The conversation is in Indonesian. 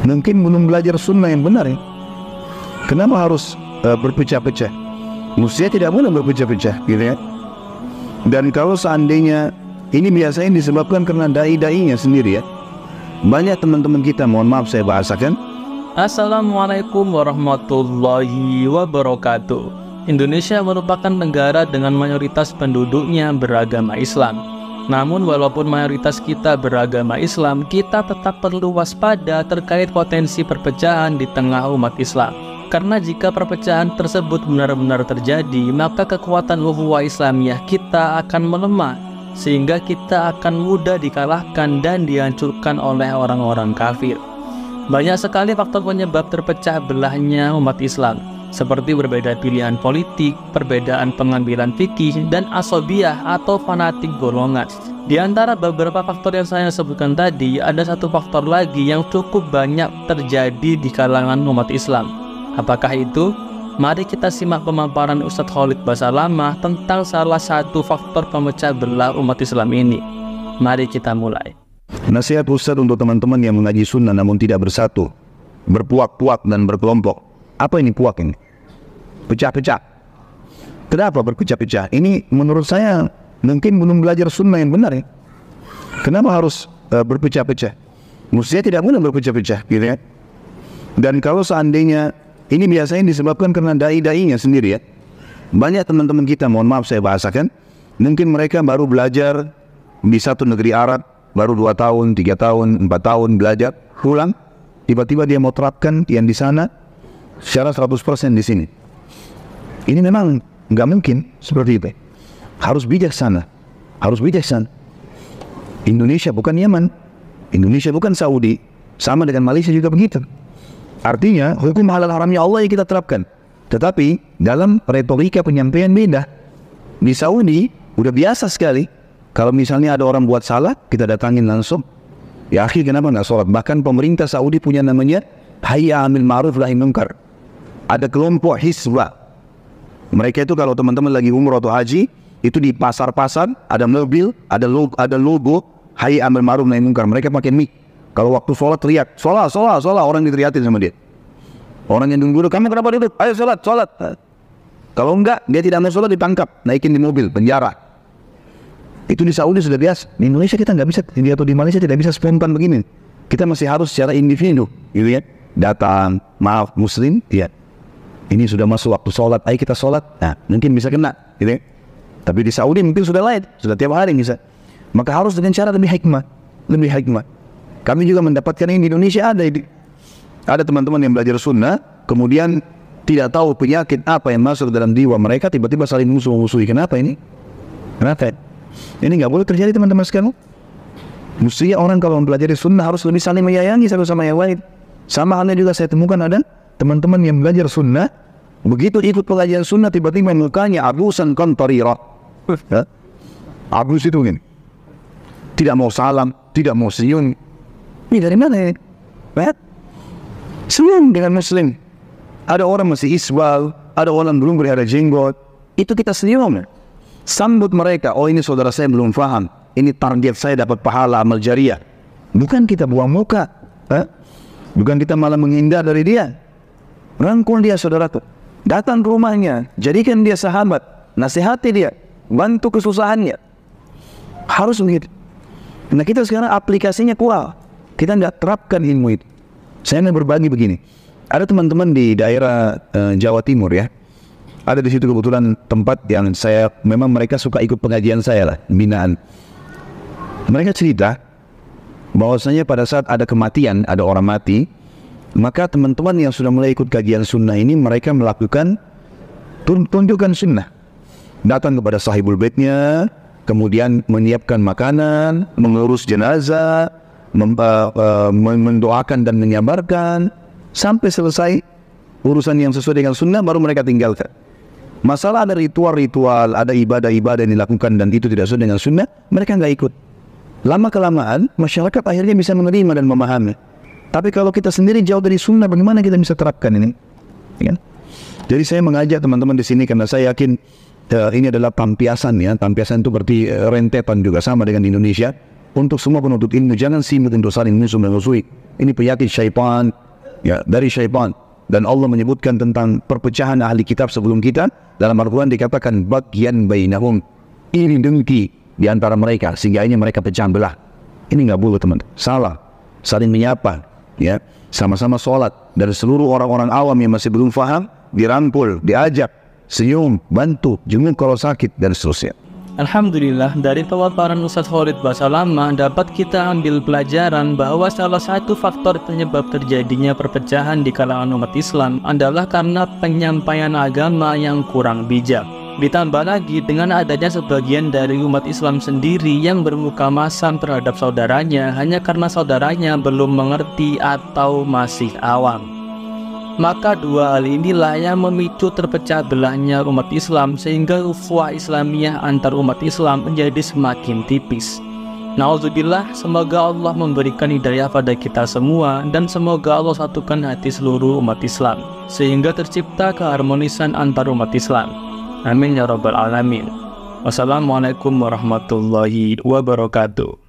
mungkin belum belajar sunnah yang benar ya. Kenapa harus berpecah-pecah? Mestinya tidak boleh berpecah-pecah, gitu ya. Dan kalau seandainya ini biasanya disebabkan karena dai-dainya sendiri ya. Banyak teman-teman kita, mohon maaf saya bahasakan. Assalamualaikum warahmatullahi wabarakatuh. Indonesia merupakan negara dengan mayoritas penduduknya beragama Islam. Namun walaupun mayoritas kita beragama Islam, kita tetap perlu waspada terkait potensi perpecahan di tengah umat Islam. Karena jika perpecahan tersebut benar-benar terjadi, maka kekuatan ukhuwah Islamiyah kita akan melemah, sehingga kita akan mudah dikalahkan dan dihancurkan oleh orang-orang kafir. Banyak sekali faktor penyebab terpecah belahnya umat Islam, seperti berbeda pilihan politik, perbedaan pengambilan fikih, dan asobiyah atau fanatik golongan. Di antara beberapa faktor yang saya sebutkan tadi, ada satu faktor lagi yang cukup banyak terjadi di kalangan umat Islam. Apakah itu? Mari kita simak pemaparan Ustadz Khalid Basalamah tentang salah satu faktor pemecah belah umat Islam ini. Mari kita mulai. Nasihat Ustadz untuk teman-teman yang mengaji sunnah namun tidak bersatu, berpuak-puak dan berkelompok. Apa ini puak ini? Pecah-pecah. Kenapa berpecah-pecah? Ini menurut saya mungkin belum belajar sunnah yang benar ya. Kenapa harus berpecah-pecah? Mestinya tidak boleh berpecah-pecah, gitu ya. Dan kalau seandainya ini biasanya disebabkan karena dai-dainya sendiri ya. Banyak teman-teman kita, mohon maaf saya bahasakan, mungkin mereka baru belajar di satu negeri Arab, baru 2 tahun, 3 tahun, 4 tahun belajar, pulang, tiba-tiba dia mau terapkan yang di sana secara 100% di sini. Ini memang nggak mungkin seperti itu. Harus bijaksana, harus bijaksana. Indonesia bukan Yaman, Indonesia bukan Saudi, sama dengan Malaysia juga begitu. Artinya hukum halal haramnya Allah yang kita terapkan, tetapi dalam retorika penyampaian beda. Di Saudi udah biasa sekali, kalau misalnya ada orang buat salah, kita datangin langsung. Ya akhi, kenapa nggak sholat? Bahkan pemerintah Saudi punya namanya Hayya 'alal ma'ruf nahi munkar. Ada kelompok Hizbah. Mereka itu kalau teman-teman lagi umroh atau haji, itu di pasar-pasar ada mobil, ada logo Hayya 'alal ma'ruf nahi munkar. Mereka pakai mic. Kalau waktu sholat teriak, sholat, orang diteriakin sama dia. Orang yang dulu, kamu kenapa duduk? Ayo sholat. Kalau enggak, dia tidak mau sholat ditangkap, naikin di mobil, penjara. Itu di Saudi sudah biasa. Di Indonesia kita nggak bisa, atau di Malaysia tidak bisa spontan begini. Kita masih harus secara individu, gitu ya. Datang, maaf, muslim, ya. Ini sudah masuk waktu sholat, ayo kita sholat. Nah, mungkin bisa kena, gitu ya. Tapi di Saudi mungkin sudah lain, sudah tiap hari bisa. Maka harus dengan cara lebih hikmah. Kami juga mendapatkan ini di Indonesia ada teman-teman yang belajar sunnah, kemudian tidak tahu penyakit apa yang masuk dalam jiwa mereka, tiba-tiba saling musuh-musuhi. Kenapa ini? Kenapa? Ini nggak boleh terjadi teman-teman sekalian. Mestinya orang kalau mempelajari sunnah harus lebih saling menyayangi satu sama yang lain. Sama halnya juga saya temukan ada teman-teman yang belajar sunnah, begitu ikut pengajian sunnah tiba-tiba mukanya abusan kontorira. Abus itu gini, tidak mau salam, tidak mau senyum. Ini dari mana ini? Senyum dengan muslim. Ada orang masih isbal, ada orang belum berada jenggot, itu kita senyum. Sambut mereka, oh ini saudara saya belum paham, ini target saya dapat pahala amal jariah. Bukan kita buang muka, bukan kita malah menghindar dari dia. Rangkul dia saudara tuh, datang ke rumahnya, jadikan dia sahabat, nasihati dia, bantu kesusahannya. Harus begitu. Nah kita sekarang aplikasinya kual, kita nggak terapkan ilmu itu. Saya ingin berbagi begini, ada teman-teman di daerah Jawa Timur ya. Ada di situ kebetulan tempat yang memang mereka suka ikut pengajian saya lah, binaan. Mereka cerita bahwasanya pada saat ada kematian, ada orang mati, maka teman-teman yang sudah mulai ikut kajian sunnah ini, mereka melakukan tunjukkan sunnah. Datang kepada sahibul baitnya, kemudian menyiapkan makanan, mengurus jenazah, mendoakan dan menyabarkan, sampai selesai urusan yang sesuai dengan sunnah, baru mereka tinggalkan. Masalah ada ritual-ritual, ada ibadah-ibadah yang dilakukan dan itu tidak sesuai dengan sunnah, mereka nggak ikut. Lama-kelamaan, masyarakat akhirnya bisa menerima dan memahami. Tapi kalau kita sendiri jauh dari sunnah, bagaimana kita bisa terapkan ini? Ya kan? Jadi saya mengajak teman-teman di sini karena saya yakin ini adalah tampiasan ya. Tampiasan itu berarti rentetan juga sama dengan di Indonesia. untuk semua penuntut ilmu, jangan sibuk untuk saling musuh-musuhi. Ini penyakit syaitan, ya, dari syaitan. Dan Allah menyebutkan tentang perpecahan ahli kitab sebelum kita. Dalam Al-Quran dikatakan bagian bainahum, iri dengki di antara mereka, sehingga ini mereka pecah belah. Ini nggak boleh teman, salah. Saling menyapa, ya, sama-sama sholat. Dari seluruh orang-orang awam yang masih belum faham, dirangkul, diajak, senyum, bantu, jenguk kalau sakit, dan seterusnya. Alhamdulillah, dari pemaparan Ustaz Khalid Basalamah dapat kita ambil pelajaran bahwa salah satu faktor penyebab terjadinya perpecahan di kalangan umat Islam adalah karena penyampaian agama yang kurang bijak. Ditambah lagi dengan adanya sebagian dari umat Islam sendiri yang bermuka masam terhadap saudaranya hanya karena saudaranya belum mengerti atau masih awam. Maka dua hal inilah yang memicu terpecah belahnya umat Islam sehingga ukhuwah Islamiyah antar umat Islam menjadi semakin tipis. Nauzubillah, semoga Allah memberikan hidayah pada kita semua dan semoga Allah satukan hati seluruh umat Islam sehingga tercipta keharmonisan antar umat Islam. Amin ya rabbal alamin. Wassalamualaikum warahmatullahi wabarakatuh.